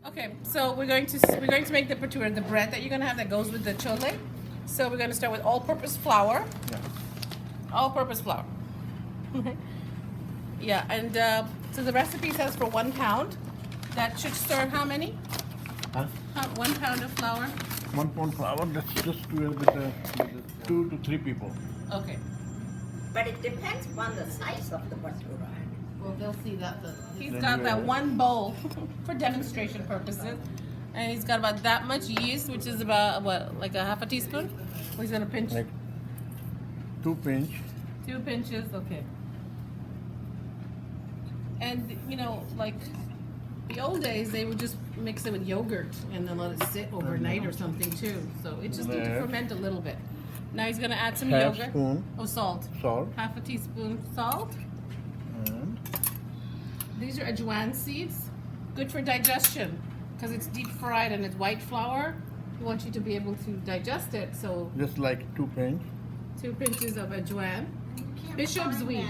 Okay, so we're going to make the bhatura, the bread that you're gonna have that goes with the chole. So we're gonna start with all-purpose flour. Yeah. All-purpose flour. Yeah, and so the recipe says for 1 pound. That should serve how many? Huh? 1 pound of flour. 1 pound flour. That's just with the 2 to 3 people. Okay. But it depends on the size of the bhatura. Well, they'll see that he's Then got you that add it. one bowl for demonstration purposes, and he's got about that much yeast, which is about what, like a half a teaspoon. He's gonna pinch Like 2 pinch. 2 pinches. Okay. And you know, like the old days, they would just mix it with yogurt and then let it sit overnight or something too. So it just needs to There. ferment a little bit. Now he's gonna add some Half yogurt. spoon Oh, salt. salt. Half a teaspoon salt. And These are ajwain seeds, good for digestion because it's deep fried and it's white flour. We want you to be able to digest it, so just like 2 pinch. 2 pinches of ajwain. Bishop's weed.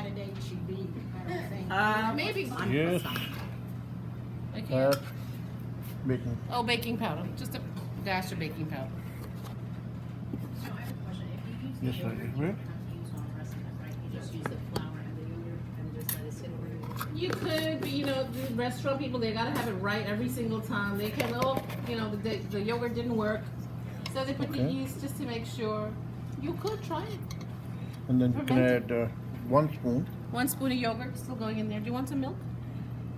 Maybe. Yes. I can't. Add baking. Oh, baking powder. Just a dash of baking powder. Just a little bit. You could, but you know, the restaurant people, they gotta have it right every single time. They can, oh, you know, the yogurt didn't work. So they put the Okay. yeast just to make sure. You could try it. And then you can Ferment add 1 spoon. 1 spoon of yogurt still going in there. Do you want some milk?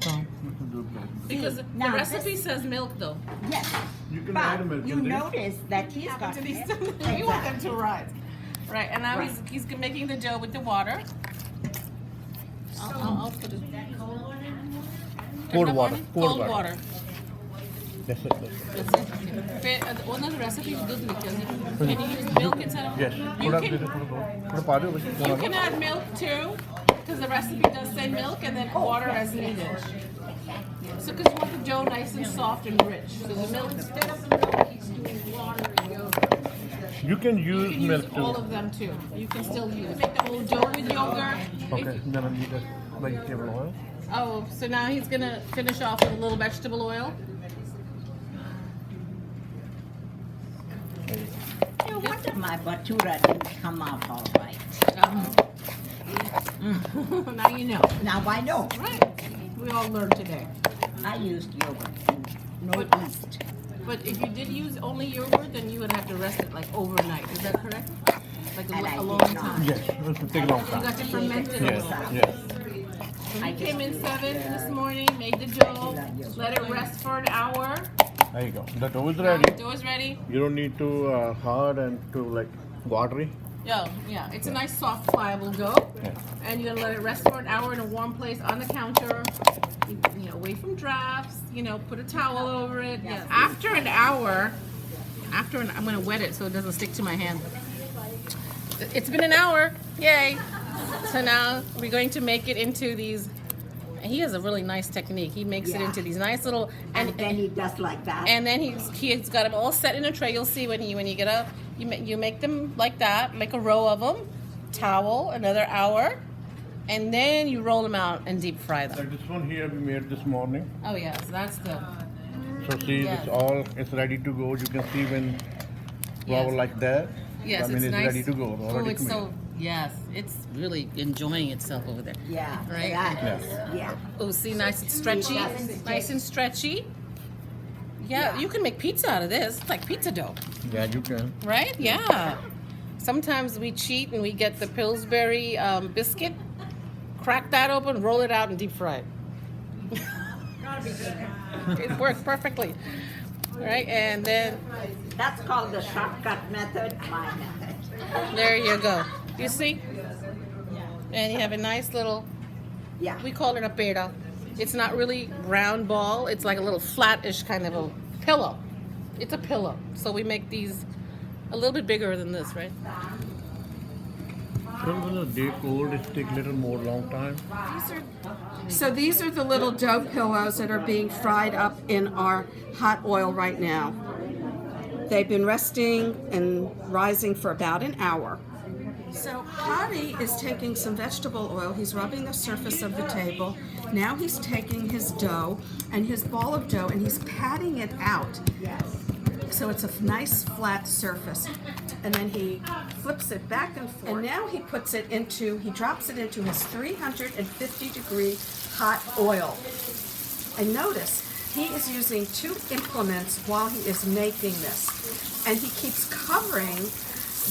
No, you can do that. Because the now recipe says milk though. Yes, You can but add milk you in there. notice that he's got To these, milk. you want them to rise. Right, and now Right. he's making the dough with the water. I'll put it. Cold water. Cold water. That's it. That's it. That's it. One of the recipes is good because can you use milk instead of? Yes. You थोड़ा can, दे दो, थोड़ा पा दो बस. you can add milk too, because the recipe does say milk and then water as needed. So because you want the dough nice and soft and rich, so the milk instead of the milk, he's doing water and yogurt. You can You use can milk use too. all of them too. You can still use. Make the whole dough with yogurt. Okay. Then I need a vegetable oil. Oh, so now he's gonna finish off with a little vegetable oil. No wonder my bhatura didn't come out all right. Now you know. Now I know. Right. We all learned today. I used yogurt and no But- yeast. But if you did use only yogurt, then you would have to rest it like overnight. Is that correct? Like And I a long did not. time. Yes. It will take a long You time. got to ferment it a Yes. little. Yes. So we came in 7 this morning, made the dough, let it rest for an hour. There you go. The dough is Now ready. the dough is ready. You don't need to hard and to like watery. Yeah, it's a nice soft pliable dough. Yeah. And you're gonna let it rest for an hour in a warm place on the counter, you know, away from drafts, you know, put a towel over it. Yeah. After an hour, I'm gonna wet it so it doesn't stick to my hand. It's been an hour, yay. So now we're going to make it into these, he has a really nice technique. He makes it Yeah. into these nice little, And then he does like that. and then he's got them all set in a tray. You'll see when you get up, you make them like that, make a row of them, towel, another hour, and then you roll them out and deep fry them. Like this one here we made this morning. Oh yes, that's the So see, Yes. it's ready to go. You can see when flour Yes. like that. yes, I mean, it's it's nice. ready to go. Oh, Already it's so yes, it's really enjoying itself over there. Yeah. Right? That is. Yeah. Oh, see, nice and stretchy, nice and stretchy. Yeah, you can make pizza out of this. It's like pizza dough. Yeah, you can. Right? Yeah. Sometimes we cheat and we get the Pillsbury biscuit, crack that open, roll it out, and deep fry it. It works perfectly. Right? And then That's called the shortcut method, my method. there you go. You see? And you have a nice little, Yeah. we call it a pera. It's not really round ball. It's like a little flat-ish kind of a pillow. It's a pillow. So we make these a little bit bigger than this, right? So when the day cold, it take a little more long time. So these are the little dough pillows that are being fried up in our hot oil right now. They've been resting and rising for about an hour. So Hari is taking some vegetable oil, he's rubbing the surface of the table. Now he's taking his dough and his ball of dough and he's patting it out. So it's a nice flat surface. And then he flips it back and forth. And now he drops it into his 350 degree hot oil. And notice, he is using 2 implements while he is making this. And he keeps covering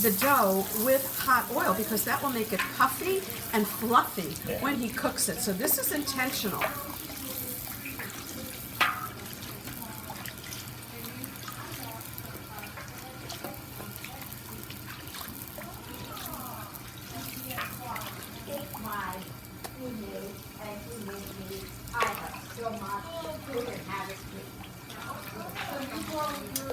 the dough with hot oil because that will make it puffy and fluffy when he cooks it. So this is intentional.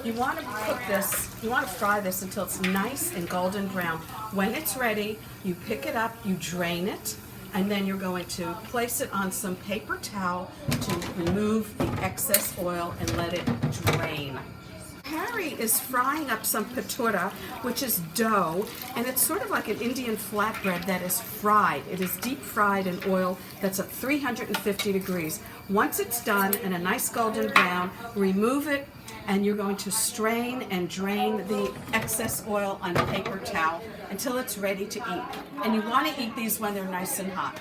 You want to cook this, you want to fry this until it's nice and golden brown. When it's ready, you pick it up, you drain it, and then you're going to place it on some paper towel to remove the excess oil and let it drain. Harry is frying up some bhatura, which is dough, and it's sort of like an Indian flatbread that is fried. It is deep fried in oil that's at 350 degrees. Once it's done and a nice golden brown, remove it, and you're going to strain and drain the excess oil on a paper towel until it's ready to eat. And you want to eat these when they're nice and hot.